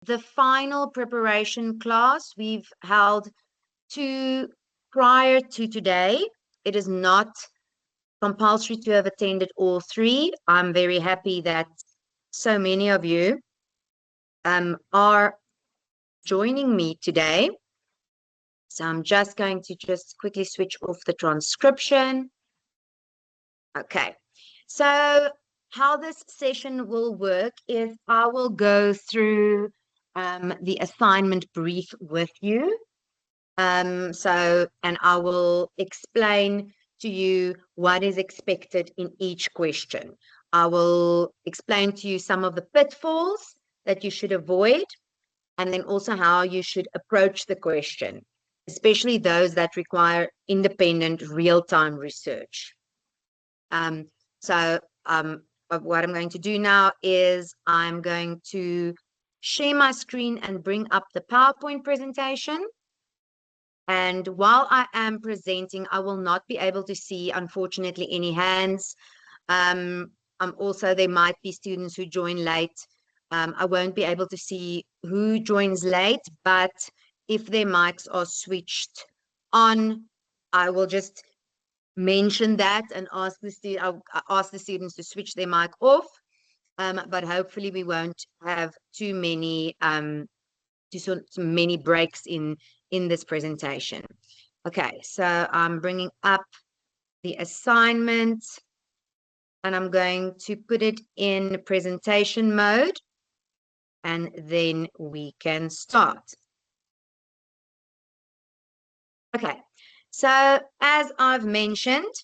the final preparation class. We've held 2 prior to today. It is not compulsory to have attended all 3. I'm very happy that so many of you are joining me today. So I'm just going to quickly switch off the transcription. Okay, so how this session will work is I will go through the assignment brief with you. And I will explain to you what is expected in each question. I will explain to you some of the pitfalls that you should avoid, and then also how you should approach the question, especially those that require independent real-time research. What I'm going to do now is I'm going to share my screen and bring up the PowerPoint presentation. And while I am presenting, I will not be able to see, unfortunately, any hands. There might be students who join late. I won't be able to see who joins late, but if their mics are switched on, I will just mention that and ask the students to switch their mic off. But hopefully we won't have too many breaks in this presentation. Okay, so I'm bringing up the assignment and I'm going to put it in presentation mode, and then we can start. Okay, so as I've mentioned,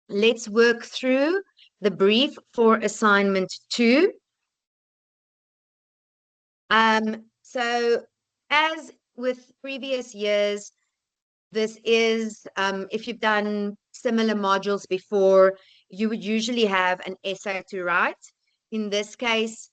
let's work through the brief for assignment 2. So as with previous years, this is, if you've done similar modules before, you would usually have an essay to write. In this case,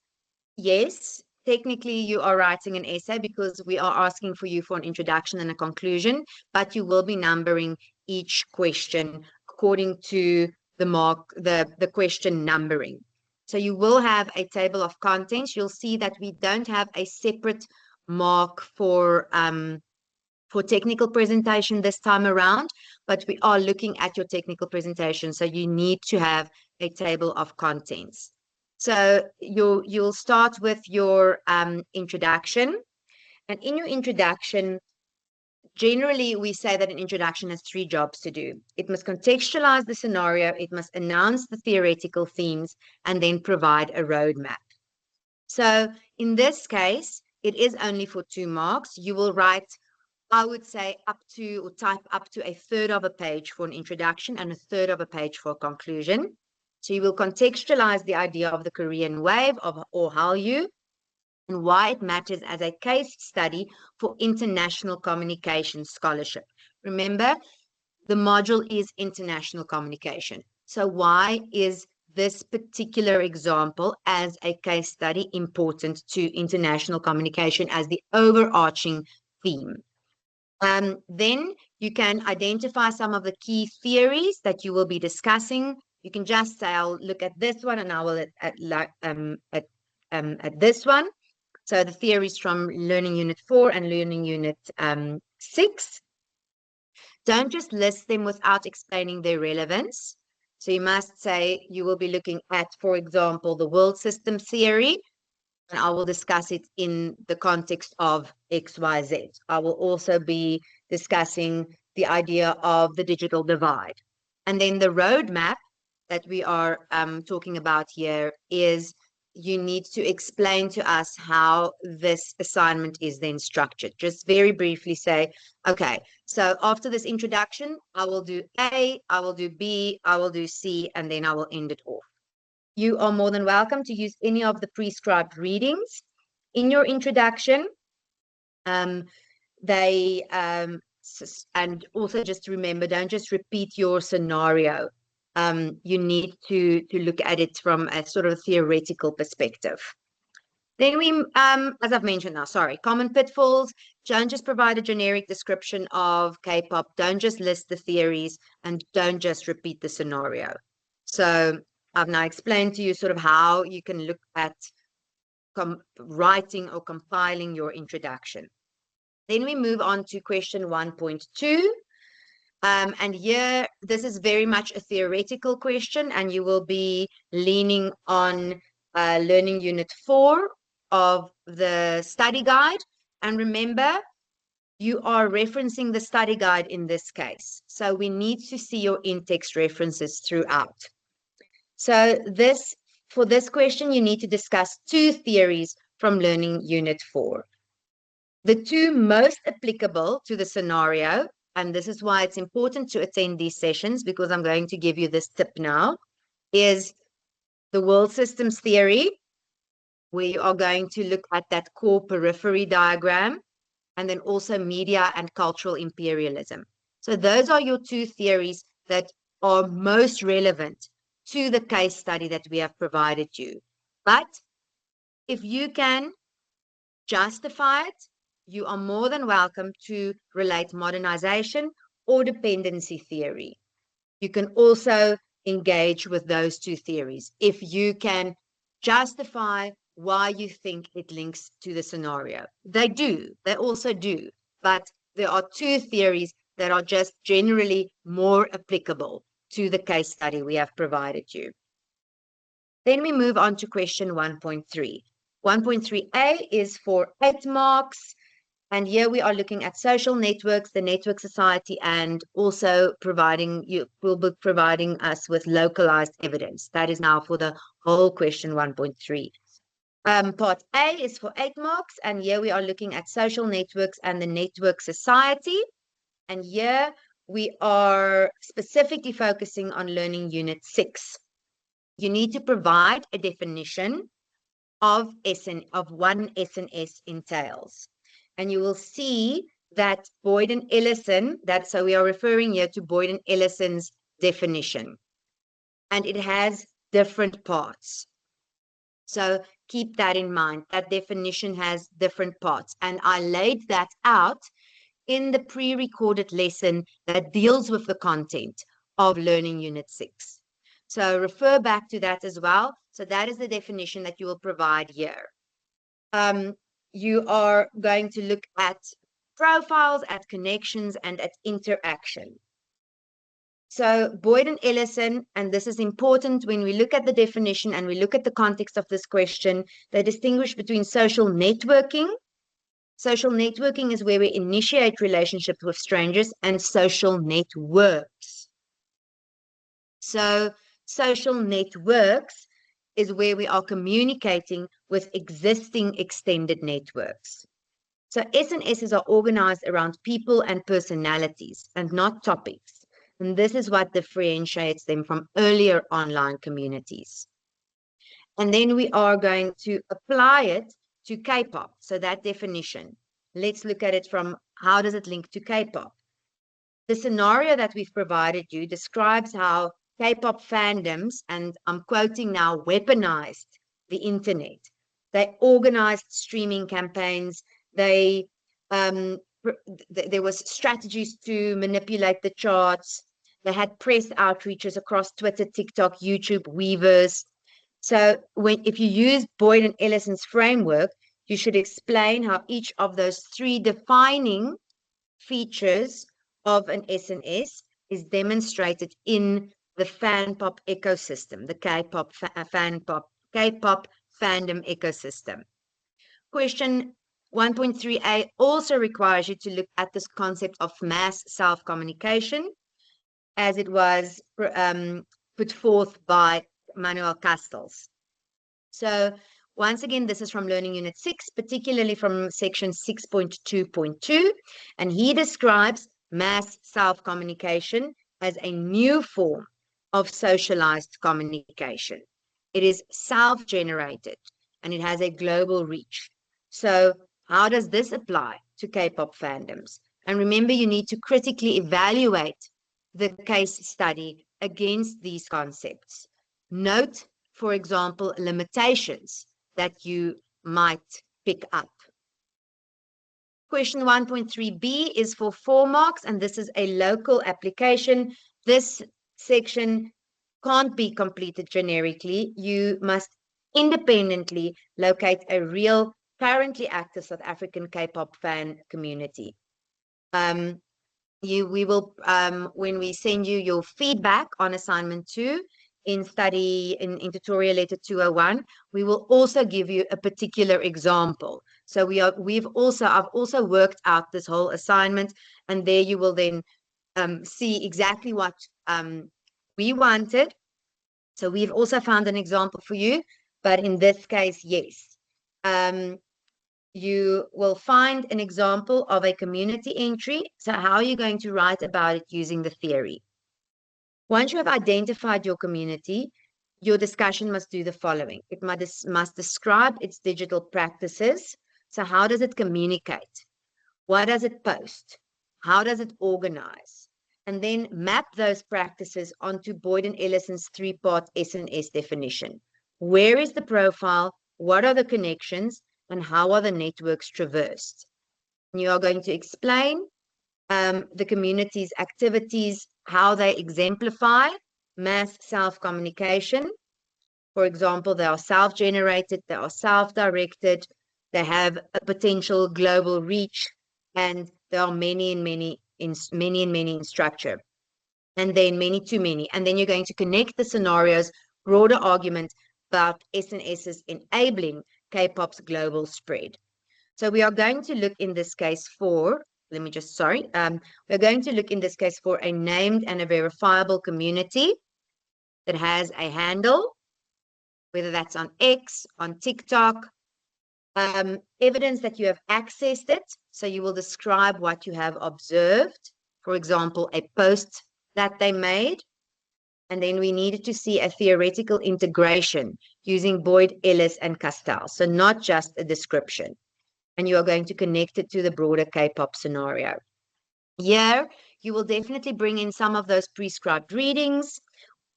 yes, technically you are writing an essay because we are asking for you for an introduction and a conclusion, but you will be numbering each question according to the question numbering. So you will have a table of contents. You'll see that we don't have a separate mark for technical presentation this time around, but we are looking at your technical presentation. So you need to have a table of contents. So you'll start with your introduction. And in your introduction, generally we say that an introduction has 3 jobs to do. It must contextualize the scenario, it must announce the theoretical themes, and then provide a roadmap. So in this case, it is only for 2 marks. You will write, I would say, type up to a third of a page for an introduction and a third of a page for a conclusion. So you will contextualize the idea of the Korean wave or Hallyu and why it matters as a case study for international communication scholarship. Remember, the module is international communication. So why is this particular example as a case study important to international communication as the overarching theme? Then you can identify some of the key theories that you will be discussing. You can just say, I'll look at this one and I will at this one. So the theories from Learning Unit 4 and Learning Unit 6. Don't just list them without explaining their relevance. So you must say you will be looking at, for example, the world system theory, and I will discuss it in the context of XYZ. I will also be discussing the idea of the digital divide. And then the roadmap that we are talking about here is you need to explain to us how this assignment is then structured. Just very briefly say, okay, so after this introduction, I will do A, I will do B, I will do C, and then I will end it off. You are more than welcome to use any of the prescribed readings in your introduction. And also just remember, don't just repeat your scenario. You need to look at it from a sort of theoretical perspective. Then we, as I've mentioned now, common pitfalls. Don't just provide a generic description of K-pop. Don't just list the theories and don't just repeat the scenario. So I've now explained to you sort of how you can look at writing or compiling your introduction. Then we move on to question 1.2. And here, this is very much a theoretical question, and you will be leaning on Learning Unit 4 of the study guide. And remember, you are referencing the study guide in this case. So we need to see your in-text references throughout. So for this question, you need to discuss two theories from Learning Unit 4. The two most applicable to the scenario, and this is why it's important to attend these sessions, because I'm going to give you this tip now, is the world systems theory, where you are going to look at that core periphery diagram, and then also media and cultural imperialism. So those are your two theories that are most relevant to the case study that we have provided you. But if you can justify it, you are more than welcome to relate modernization or dependency theory. You can also engage with those two theories if you can justify why you think it links to the scenario. They also do, but there are two theories that are just generally more applicable to the case study we have provided you. Then we move on to question 1.3. 1.3a is for 8 marks. And here we are looking at social networks, the network society, and also will be providing us with localized evidence. That is now for the whole question 1.3. Part A is for 8 marks, and here we are looking at social networks and the network society. And here we are specifically focusing on Learning Unit 6. You need to provide a definition of what an SNS entails. And you will see that Boyd and Ellison, so we are referring here to Boyd and Ellison's definition. And it has different parts. So keep that in mind. That definition has different parts. And I laid that out in the pre-recorded lesson that deals with the content of Learning Unit 6. So refer back to that as well. So that is the definition that you will provide here. You are going to look at profiles, at connections, and at interaction. So Boyd and Ellison, and this is important when we look at the definition and we look at the context of this question, they distinguish between social networking. Social networking is where we initiate relationships with strangers, and social networks. So social networks is where we are communicating with existing extended networks. So SNSs are organized around people and personalities and not topics. And this is what differentiates them from earlier online communities. And then we are going to apply it to K-pop. So that definition, let's look at it from how does it link to K-pop? The scenario that we've provided you describes how K-pop fandoms, and I'm quoting now, weaponized the internet. They organized streaming campaigns. There was strategies to manipulate the charts. They had press outreaches across Twitter, TikTok, YouTube, Weverse. So if you use Boyd and Ellison's framework, you should explain how each of those three defining features of an SNS is demonstrated in the fan-pop ecosystem, the K-pop fandom ecosystem. Question 1.3a also requires you to look at this concept of mass self-communication as it was put forth by Manuel Castells. So once again, this is from Learning Unit 6, particularly from section 6.2.2, and he describes mass self-communication as a new form of socialized communication. It is self-generated and it has a global reach. So how does this apply to K-pop fandoms? And remember, you need to critically evaluate the case study against these concepts. Note, for example, limitations that you might pick up. Question 1.3b is for 4 marks, and this is a local application. This section can't be completed generically. You must independently locate a real, currently active South African K-pop fan community. We will, when we send you your feedback on assignment 2 in tutorial letter 201, we will also give you a particular example. So I've also worked out this whole assignment, and there you will then see exactly what we wanted. So we've also found an example for you, but in this case, yes. You will find an example of a community entry. So how are you going to write about it using the theory? Once you have identified your community, your discussion must do the following. It must describe its digital practices. So how does it communicate? What does it post? How does it organize? And then map those practices onto Boyd and Ellison's 3-part S&S definition. Where is the profile? What are the connections? And how are the networks traversed? And you are going to explain the community's activities, how they exemplify mass self-communication. For example, they are self-generated, they are self-directed, they have a potential global reach, and there are many in structure, and then many too many. And then you're going to connect the scenarios, broader argument about SNS's enabling K-pop's global spread. So we are going to look in this case for, we're going to look in this case for a named and a verifiable community that has a handle, whether that's on X, on TikTok, evidence that you have accessed it. So you will describe what you have observed, for example, a post that they made. And then we needed to see a theoretical integration using Boyd, Ellis, and Castell. So not just a description. And you are going to connect it to the broader K-pop scenario. Here, you will definitely bring in some of those prescribed readings,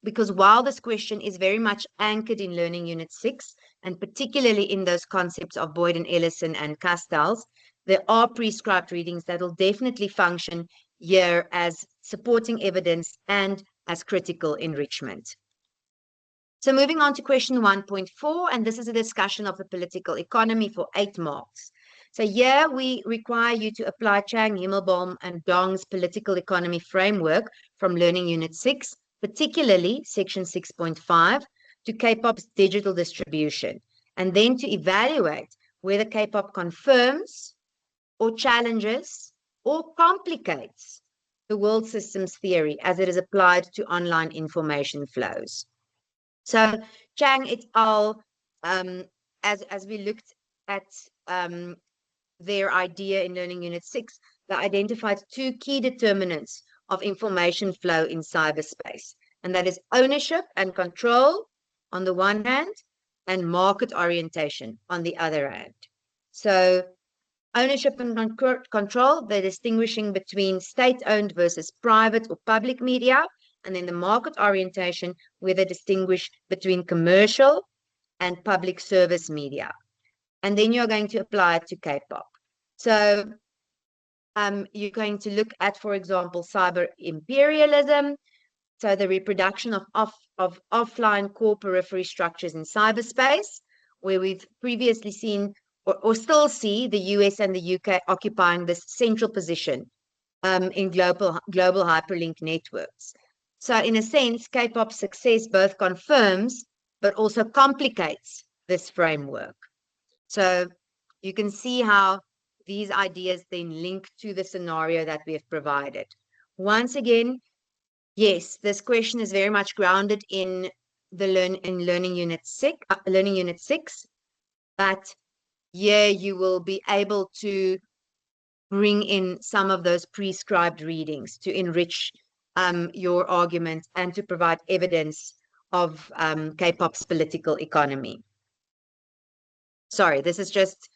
because while this question is very much anchored in Learning Unit 6, and particularly in those concepts of Boyd and Ellison and Castells, there are prescribed readings that will definitely function here as supporting evidence and as critical enrichment. So moving on to question 1.4, and this is a discussion of the political economy for 8 marks. So here we require you to apply Chang, Himmelbaum, and Dong's political economy framework from Learning Unit 6, particularly section 6.5, to K-pop's digital distribution, and then to evaluate whether K-pop confirms or challenges or complicates the world systems theory as it is applied to online information flows. So Chang et al., as we looked at their idea in Learning Unit 6, they identified 2 key determinants of information flow in cyberspace, and that is ownership and control on the one hand, and market orientation on the other hand. So ownership and control, they're distinguishing between state-owned versus private or public media, and then the market orientation, where they distinguish between commercial and public service media. And then you're going to apply it to K-pop. So you're going to look at, for example, cyber imperialism, so the reproduction of offline core periphery structures in cyberspace, where we've previously seen or still see the US and the UK occupying this central position in global hyperlink networks. So in a sense, K-pop's success both confirms but also complicates this framework. So you can see how these ideas then link to the scenario that we have provided. Once again, yes, this question is very much grounded in the Learning Unit 6, but yeah, you will be able to bring in some of those prescribed readings to enrich your argument and to provide evidence of K-pop's political economy. Sorry, this is just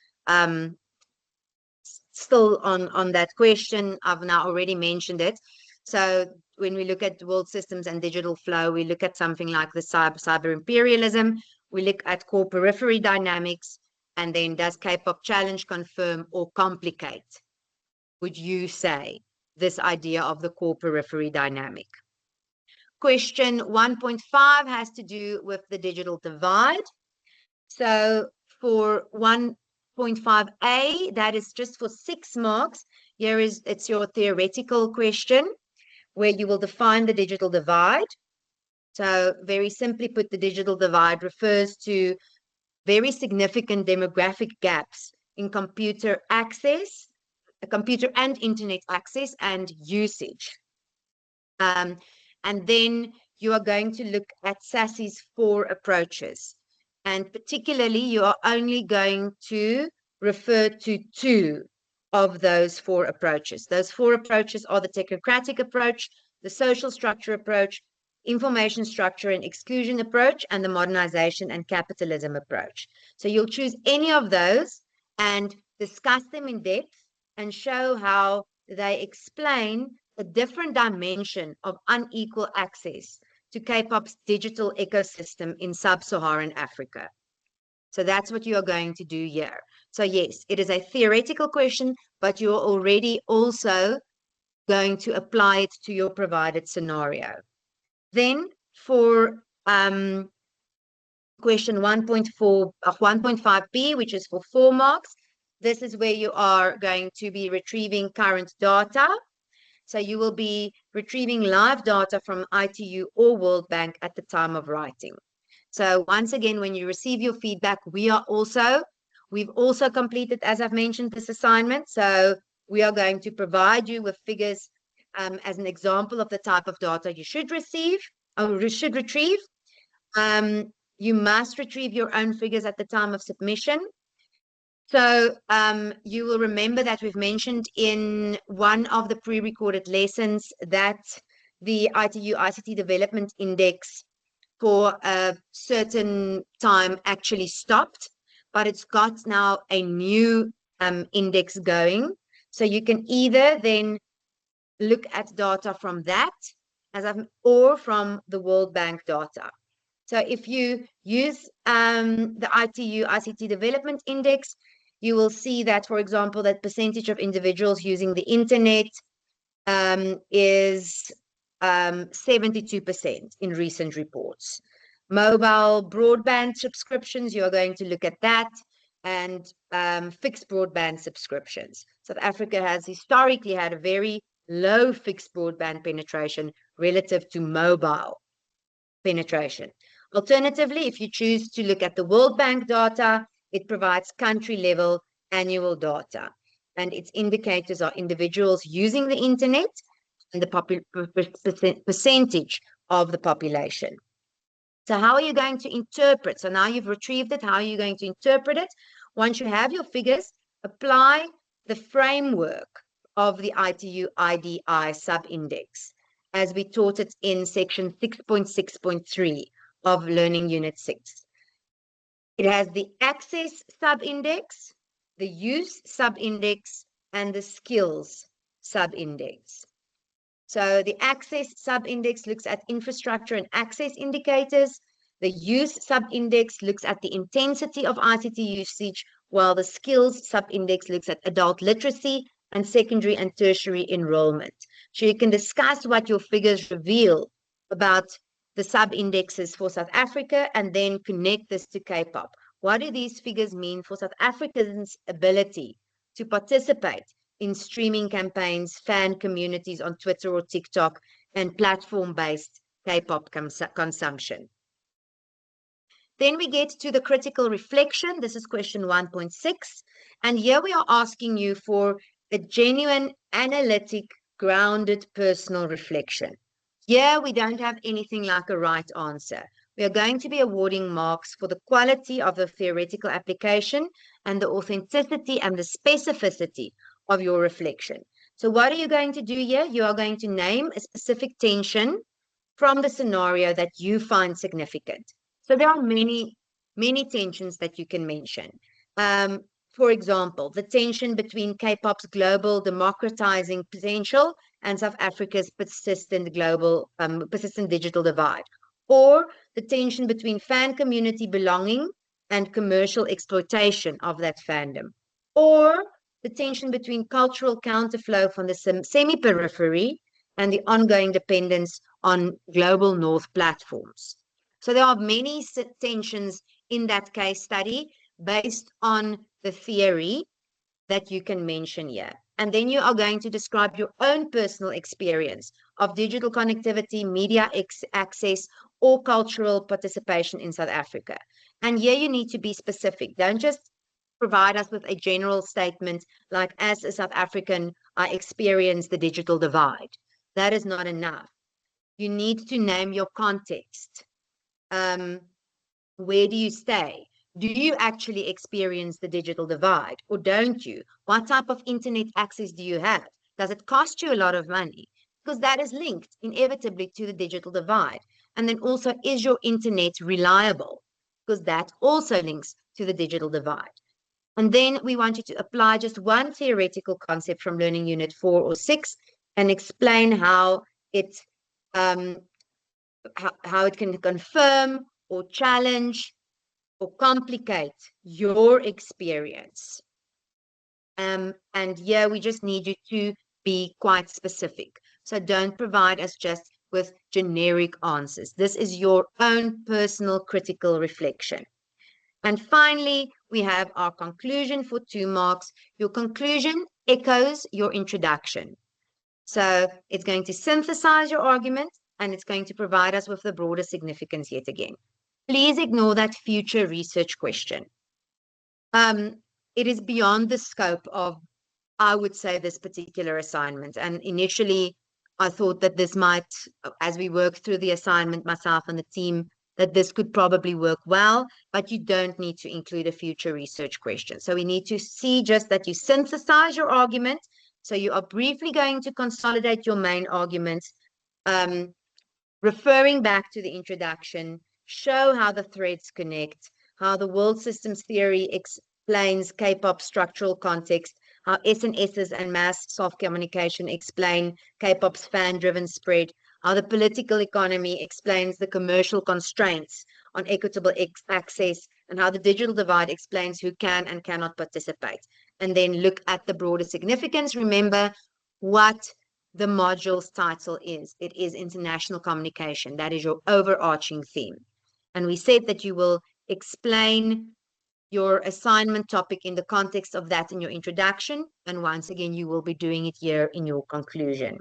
still on that question. I've now already mentioned it. So when we look at world systems and digital flow, we look at something like the cyber imperialism. We look at core periphery dynamics, and then does K-pop challenge, confirm, or complicate, would you say, this idea of the core periphery dynamic? Question 1.5 has to do with the digital divide. So for 1.5a, that is just for 6 marks. It's your theoretical question where you will define the digital divide. So very simply put, the digital divide refers to very significant demographic gaps in computer access, computer and internet access and usage. And then you are going to look at SASSI's 4 approaches. And particularly, you are only going to refer to 2 of those 4 approaches. Those 4 approaches are the technocratic approach, the social structure approach, information structure and exclusion approach, and the modernization and capitalism approach. So you'll choose any of those and discuss them in depth and show how they explain a different dimension of unequal access to K-pop's digital ecosystem in sub-Saharan Africa. So that's what you are going to do here. So yes, it is a theoretical question, but you're already also going to apply it to your provided scenario. Then for question 1.5b, which is for 4 marks, this is where you are going to be retrieving current data. So you will be retrieving live data from ITU or World Bank at the time of writing. So once again, when you receive your feedback, we've also completed, as I've mentioned, this assignment. So we are going to provide you with figures as an example of the type of data you should receive or should retrieve. You must retrieve your own figures at the time of submission. So you will remember that we've mentioned in one of the pre-recorded lessons that the ITU ICT Development Index for a certain time actually stopped, but it's got now a new index going. So you can either then look at data from that or from the World Bank data. So if you use the ITU ICT Development Index, you will see that, for example, that percentage of individuals using the internet is 72% in recent reports. Mobile broadband subscriptions, you are going to look at that, and fixed broadband subscriptions. South Africa has historically had a very low fixed broadband penetration relative to mobile penetration. Alternatively, if you choose to look at the World Bank data, it provides country-level annual data, and its indicators are individuals using the internet and the percentage of the population. So how are you going to interpret? So now you've retrieved it. How are you going to interpret it? Once you have your figures, apply the framework of the ITU IDI sub-index, as we taught it in section 6.6.3 of Learning Unit 6. It has the access sub-index, the use sub-index, and the skills sub-index. So the access sub-index looks at infrastructure and access indicators. The use sub-index looks at the intensity of ICT usage, while the skills sub-index looks at adult literacy and secondary and tertiary enrollment. So you can discuss what your figures reveal about the sub-indexes for South Africa and then connect this to K-pop. What do these figures mean for South Africans' ability to participate in streaming campaigns, fan communities on Twitter or TikTok, and platform-based K-pop consumption? Then we get to the critical reflection. This is question 1.6. And here we are asking you for a genuine, analytic, grounded personal reflection. Here we don't have anything like a right answer. We are going to be awarding marks for the quality of the theoretical application and the authenticity and the specificity of your reflection. So what are you going to do here? You are going to name a specific tension from the scenario that you find significant. So there are many tensions that you can mention. For example, the tension between K-pop's global democratizing potential and South Africa's persistent digital divide, or the tension between fan community belonging and commercial exploitation of that fandom, or the tension between cultural counterflow from the semi-periphery and the ongoing dependence on global north platforms. So there are many tensions in that case study based on the theory that you can mention here. And then you are going to describe your own personal experience of digital connectivity, media access, or cultural participation in South Africa. And here you need to be specific. Don't just provide us with a general statement like, as a South African, I experience the digital divide. That is not enough. You need to name your context. Where do you stay? Do you actually experience the digital divide or don't you? What type of internet access do you have? Does it cost you a lot of money? Because that is linked inevitably to the digital divide. And then also, is your internet reliable? Because that also links to the digital divide. And then we want you to apply just one theoretical concept from Learning Unit 4 or 6 and explain how it can confirm or challenge or complicate your experience. And here we just need you to be quite specific. So don't provide us just with generic answers. This is your own personal critical reflection. And finally, we have our conclusion for 2 marks. Your conclusion echoes your introduction. So it's going to synthesize your argument and it's going to provide us with the broader significance yet again. Please ignore that future research question. It is beyond the scope of, I would say, this particular assignment. And initially, I thought that this might, as we work through the assignment, myself and the team, that this could probably work well, but you don't need to include a future research question. So we need to see just that you synthesize your argument. So you are briefly going to consolidate your main argument, referring back to the introduction, show how the threads connect, how the world systems theory explains K-pop structural context, how SNSs and mass soft communication explain K-pop's fan-driven spread, how the political economy explains the commercial constraints on equitable access, and how the digital divide explains who can and cannot participate. And then look at the broader significance. Remember what the module's title is. It is international communication. That is your overarching theme. And we said that you will explain your assignment topic in the context of that in your introduction. And once again, you will be doing it here in your conclusion.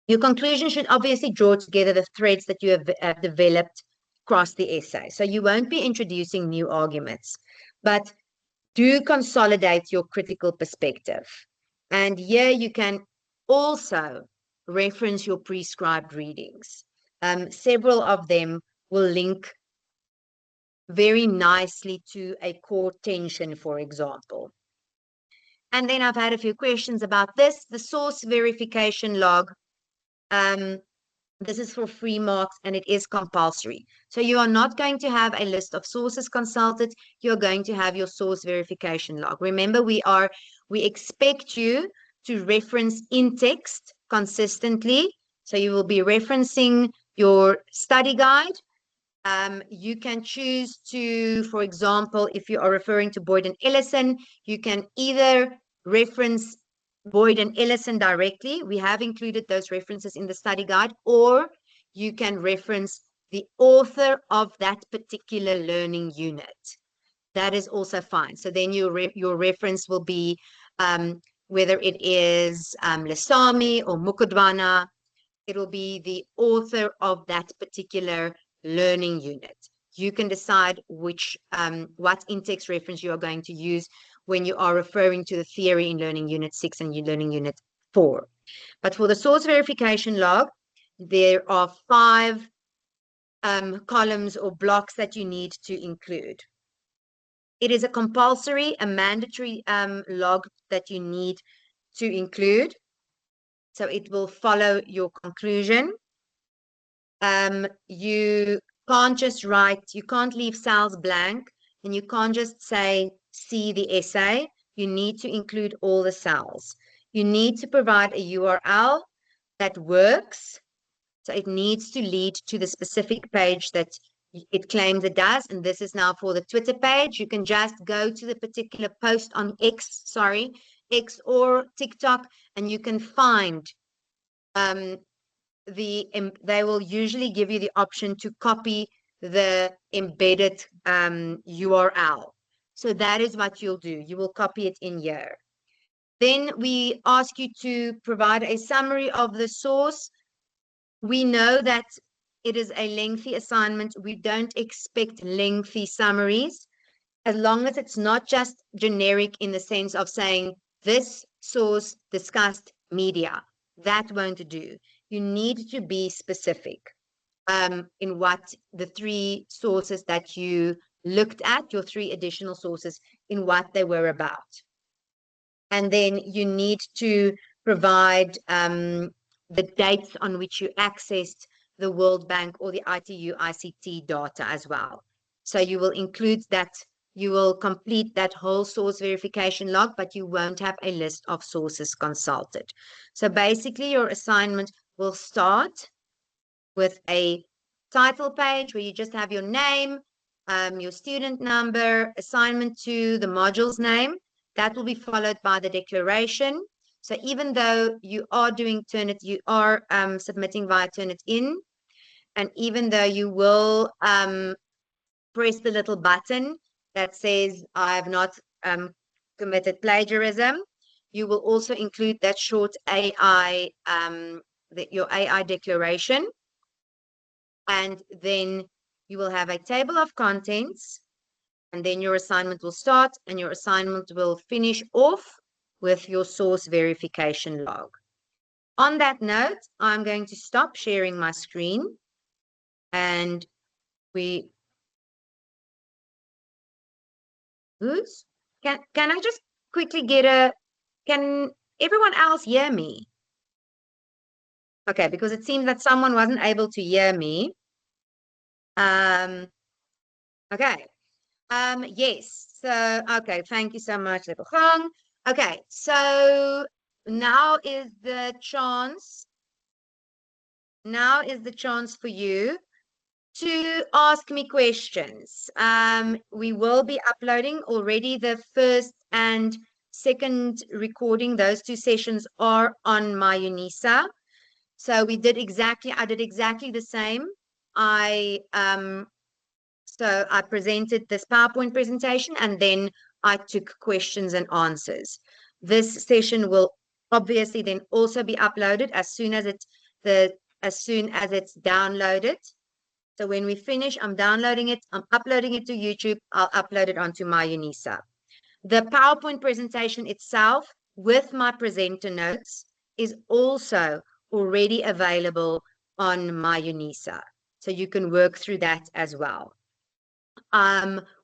Your conclusion should obviously draw together the threads that you have developed across the essay. So you won't be introducing new arguments, but do consolidate your critical perspective. And here you can also reference your prescribed readings. Several of them will link very nicely to a core tension, for example. And then I've had a few questions about this. The source verification log. This is for 3 marks and it is compulsory. So you are not going to have a list of sources consulted. You're going to have your source verification log. Remember, we expect you to reference in text consistently. So you will be referencing your study guide. You can choose to, for example, if you are referring to Boyd and Ellison, you can either reference Boyd and Ellison directly. We have included those references in the study guide, or you can reference the author of that particular learning unit. That is also fine. So then your reference will be whether it is Lesami or Mukudwana, it will be the author of that particular learning unit. You can decide what in-text reference you are going to use when you are referring to the theory in Learning Unit 6 and Learning Unit 4. But for the source verification log, there are 5 columns or blocks that you need to include. It is a mandatory log that you need to include. So it will follow your conclusion. You can't just write, you can't leave cells blank, and you can't just say, see the essay. You need to include all the cells. You need to provide a URL that works. So it needs to lead to the specific page that it claims it does. And this is now for the Twitter page. You can just go to the particular post on X or TikTok, and you can find they will usually give you the option to copy the embedded URL. So that is what you'll do. You will copy it in here. Then we ask you to provide a summary of the source. We know that it is a lengthy assignment. We don't expect lengthy summaries, as long as it's not just generic in the sense of saying this source discussed media. That won't do. You need to be specific in what the 3 sources that you looked at, your 3 additional sources, in what they were about. And then you need to provide the dates on which you accessed the World Bank or the ITU ICT data as well. So you will include that, you will complete that whole source verification log, but you won't have a list of sources consulted. So basically your assignment will start with a title page where you just have your name, your student number, assignment 2, the module's name. That will be followed by the declaration. So even though you are doing Turnitin, you are submitting via Turnitin, and even though you will press the little button that says I have not committed plagiarism, you will also include that short AI, your AI declaration. And then you will have a table of contents, and then your assignment will start, and your assignment will finish off with your source verification log. On that note, I'm going to stop sharing my screen, and we Oops. Can I just quickly get can everyone else hear me? Okay, because it seems that someone wasn't able to hear me. Okay. Yes. So, okay, thank you so much, Lebogang. Okay, so now is the chance for you to ask me questions. We will be uploading already the first and second recording. Those 2 sessions are on my UNISA. So I did exactly the same. So I presented this PowerPoint presentation, and then I took questions and answers. This session will obviously then also be uploaded as soon as it's downloaded. So when we finish, I'm downloading it, I'm uploading it to YouTube, I'll upload it onto my UNISA. The PowerPoint presentation itself with my presenter notes is also already available on my UNISA. So you can work through that as well.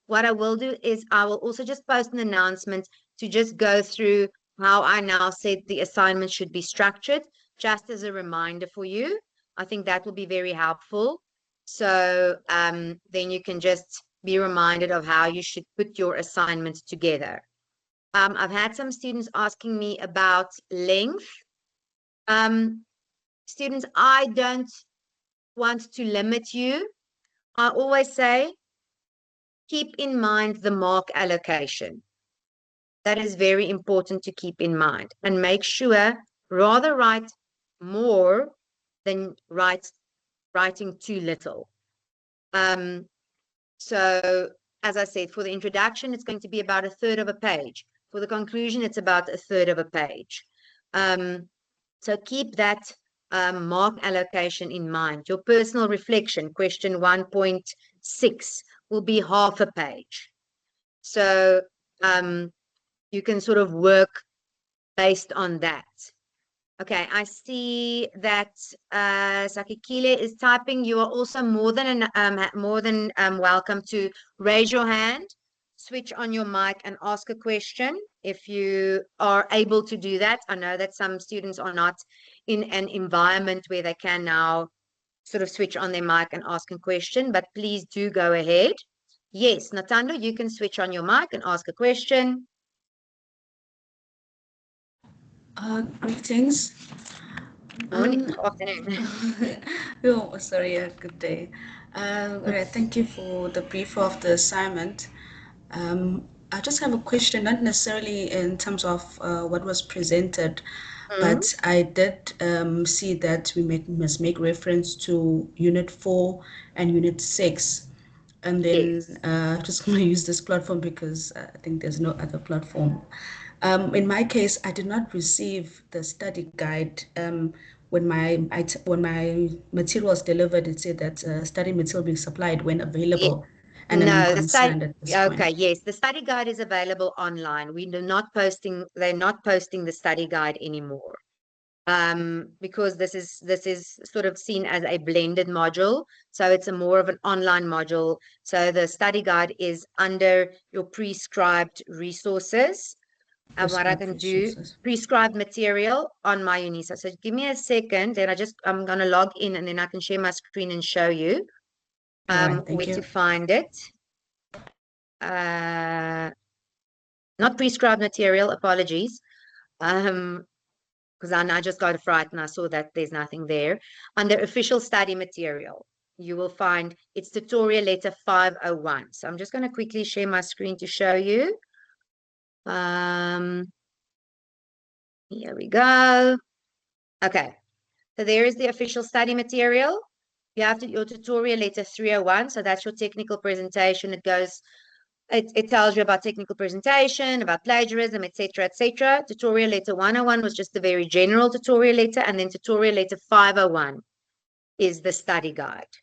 What I will do is I will also just post an announcement to just go through how I now said the assignment should be structured, just as a reminder for you. I think that will be very helpful. So then you can just be reminded of how you should put your assignments together. I've had some students asking me about length. Students, I don't want to limit you. I always say, keep in mind the mark allocation. That is very important to keep in mind, and make sure rather write more than writing too little. So as I said, for the introduction, it's going to be about 1/3 of a page. For the conclusion, it's about 1/3 of a page. So keep that mark allocation in mind. Your personal reflection, question 1.6, will be half a page. So you can sort of work based on that. Okay, I see that Sakikile is typing. You are also more than welcome to raise your hand, switch on your mic, and ask a question if you are able to do that. I know that some students are not in an environment where they can now sort of switch on their mic and ask a question, but please do go ahead. Yes, Natando, you can switch on your mic and ask a question. Greetings. Morning, afternoon. Oh, sorry, good day. All right, thank you for the brief of the assignment. I just have a question, not necessarily in terms of what was presented, Mm, but I did see that must make reference to Unit 4 and Unit 6. And then yes. just going to use this platform because I think there's no other platform. In my case, I did not receive the study guide. When my material was delivered, it said that study material will be supplied when available, and I'm No, the study, concerned at this okay, point. yes, the study guide is available online. They're not posting the study guide anymore. Because this is sort of seen as a blended module. So it's a more of an online module. So the study guide is under your prescribed resources. And what I Prescribed can do, resources. prescribed material on my UNISA. So give me a second, then I'm gonna log in and then I can share my screen and show you All right, thank where to you. find it. Uh, not prescribed material, apologies. Because I just got a fright and I saw that there's nothing there. Under official study material, you will find it's tutorial letter 501. So I'm just going to quickly share my screen to show you. Um, Here we go. Okay, so there is the official study material. You have your tutorial letter 301. So that's your technical presentation. It tells you about technical presentation, about plagiarism, etc., etc. Tutorial letter 101 was just the very general tutorial letter, and then tutorial letter 501 is the study guide.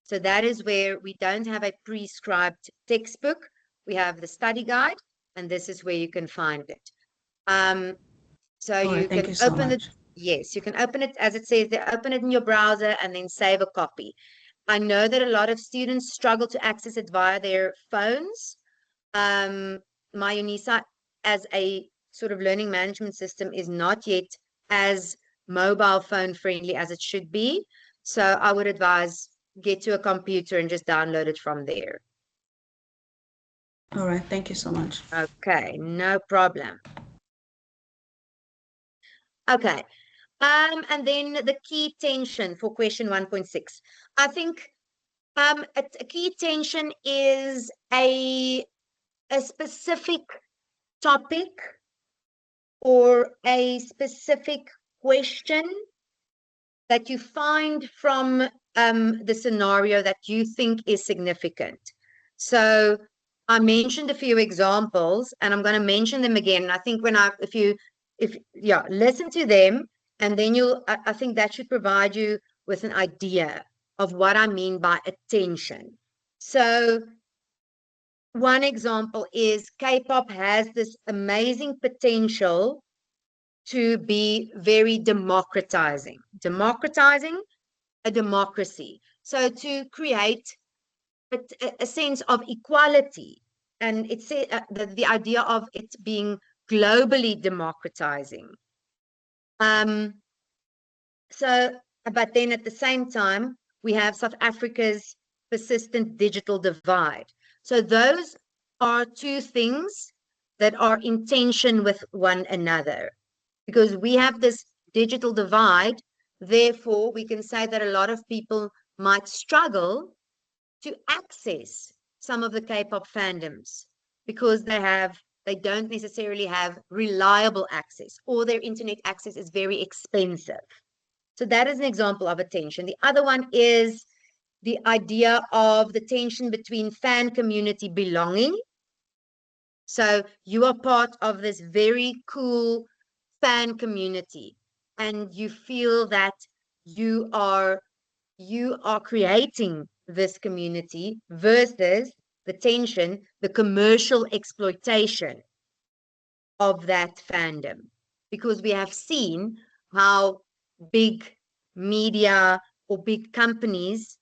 So that is where we don't have a prescribed textbook. We have the study guide, and this is where you can find it. So All right, you thank can you so open it. much. Yes, you can open it as it says there, open it in your browser and then save a copy. I know that a lot of students struggle to access it via their phones. My UNISA as a sort of learning management system is not yet as mobile phone friendly as it should be. So I would advise get to a computer and just download it from there. All right, thank you so much. Okay, no problem. Okay. And then the key tension for question 1.6. I think a key tension is a specific topic or a specific question that you find from the scenario that you think is significant. So I mentioned a few examples and I'm going to mention them again. I think if listen to them and then I think that should provide you with an idea of what I mean by attention. So one example is K-pop has this amazing potential to be very democratizing a democracy. So to create a sense of equality, and it's the idea of it being globally democratizing. So, but then at the same time, we have South Africa's persistent digital divide. So those are two things that are in tension with one another because we have this digital divide. Therefore, we can say that a lot of people might struggle to access some of the K-pop fandoms because they don't necessarily have reliable access or their internet access is very expensive. So that is an example of a tension. The other one is the idea of the tension between fan community belonging. So you are part of this very cool fan community and you feel that you are creating this community versus the tension, the commercial exploitation of that fandom. Because we have seen how big media or big companies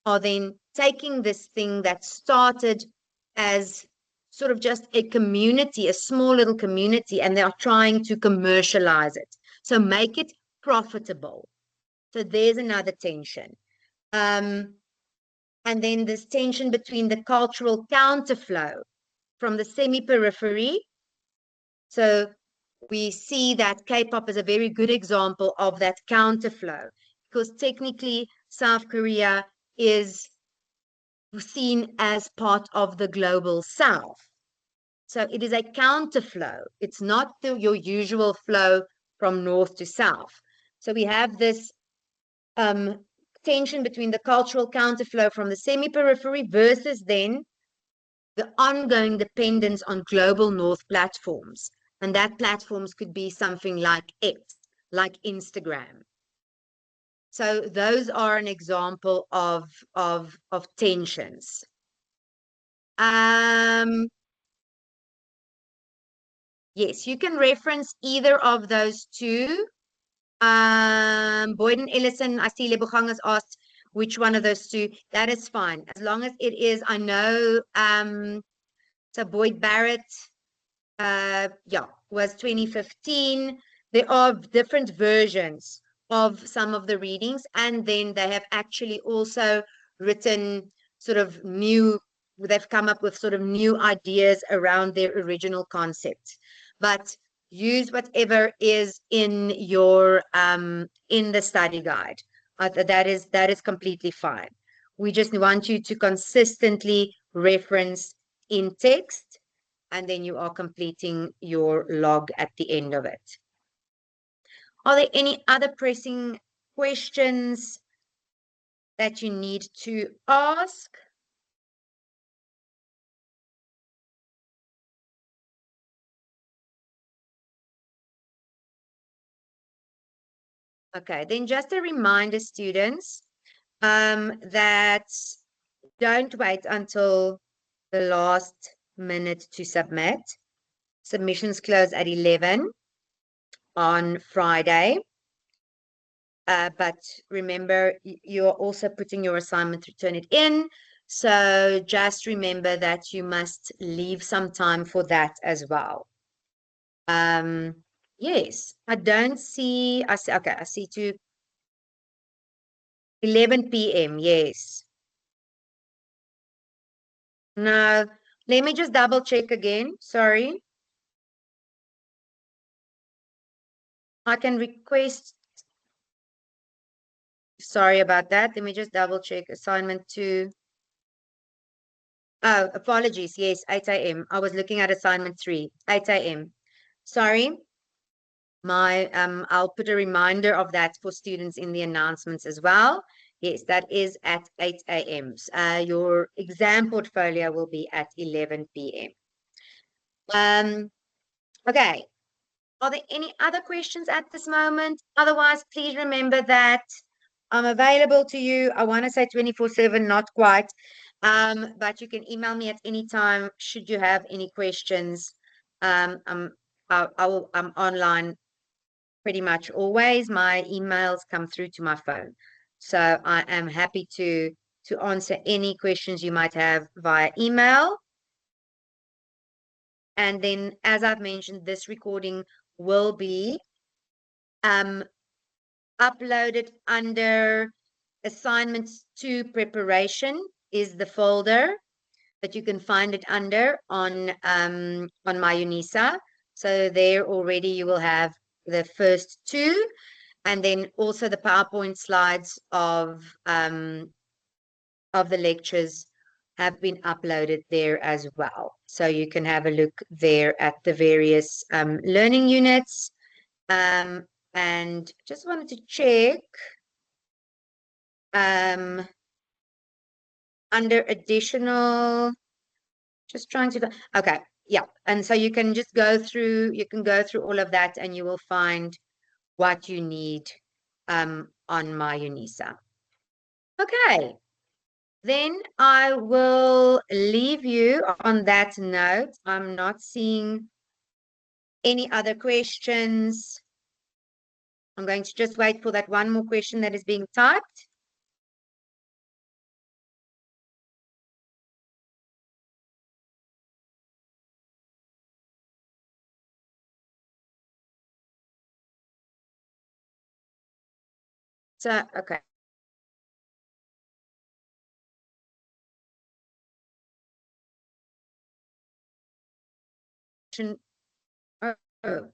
are then taking this thing that started as sort of just a community, a small little community, and they are trying to commercialize it. So make it profitable. So there's another tension. And then this tension between the cultural counterflow from the semi-periphery. So we see that K-pop is a very good example of that counterflow because technically South Korea is seen as part of the global South. So it is a counterflow. It's not your usual flow from north to south. So we have this tension between the cultural counterflow from the semi-periphery versus then the ongoing dependence on global north platforms. And that platforms could be something like X, like Instagram. So those are an example of tensions. Yes, you can reference either of those two. Boyd and Ellison, I see Lebogang has asked which one of those two. That is fine. As long as it is, I know, so Boyd Barrett, yeah, was 2015. There are different versions of some of the readings, and then they have actually also written sort of new, they've come up with sort of new ideas around their original concepts. But use whatever is in your in the study guide. That is completely fine. We just want you to consistently reference in text, and then you are completing your log at the end of it. Are there any other pressing questions that you need to ask? Okay, then just a reminder, students, that don't wait until the last minute to submit. Submissions close at 11 on Friday. But remember, you're also putting your assignment to turn it in. So just remember that you must leave some time for that as well. Yes, I don't see, I see, okay, I see to 11 p.m. Yes. No, let me just double check again. Sorry. I can request. Sorry about that. Let me just double check. Assignment 2. Oh, apologies. Yes, 8 a.m. I was looking at assignment 3, 8 a.m. Sorry. I'll put a reminder of that for students in the announcements as well. Yes, that is at 8 a.m. Your exam portfolio will be at 11 p.m. Okay. Are there any other questions at this moment? Otherwise, please remember that I'm available to you. I want to say 24/7, not quite. But you can email me at any time should you have any questions. I'm online pretty much always. My emails come through to my phone. So I am happy to answer any questions you might have via email. And then, as I've mentioned, this recording will be uploaded under assignments 2 preparation is the folder that you can find it under on my UNISA. So there already you will have the first 2, and then also the PowerPoint slides of the lectures have been uploaded there as well. So you can have a look there at the various learning units. And just wanted to check under additional, just trying to, okay, yeah. And so you can just go through all of that and you will find what you need on my UNISA. Okay, then I will leave you on that note. I'm not seeing any other questions. I'm going to just wait for that one more question that is being typed. So, okay. Oh. Oh.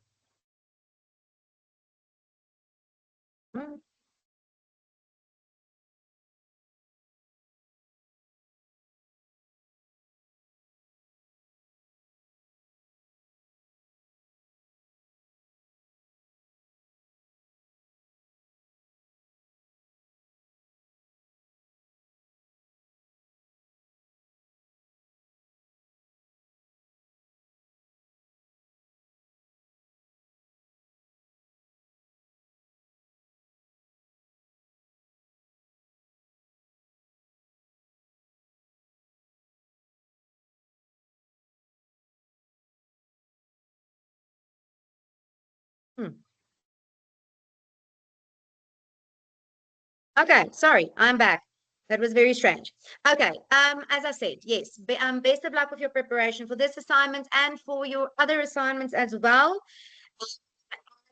Okay, sorry, I'm back. That was very strange. Okay, as I said, yes, best of luck with your preparation for this assignment and for your other assignments as well.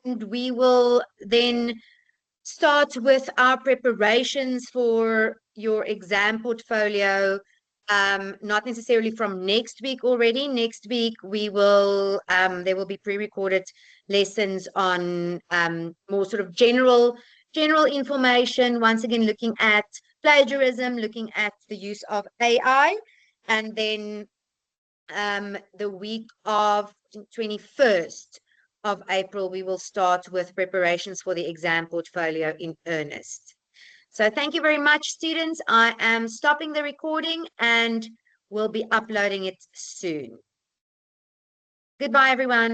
And we will then start with our preparations for your exam portfolio. Not necessarily from next week already. Next week we will there will be pre-recorded lessons on more sort of general information. Once again, looking at plagiarism, looking at the use of AI, and then the week of 21st of April, we will start with preparations for the exam portfolio in earnest. So thank you very much, students. I am stopping the recording and we'll be uploading it soon. Goodbye, everyone.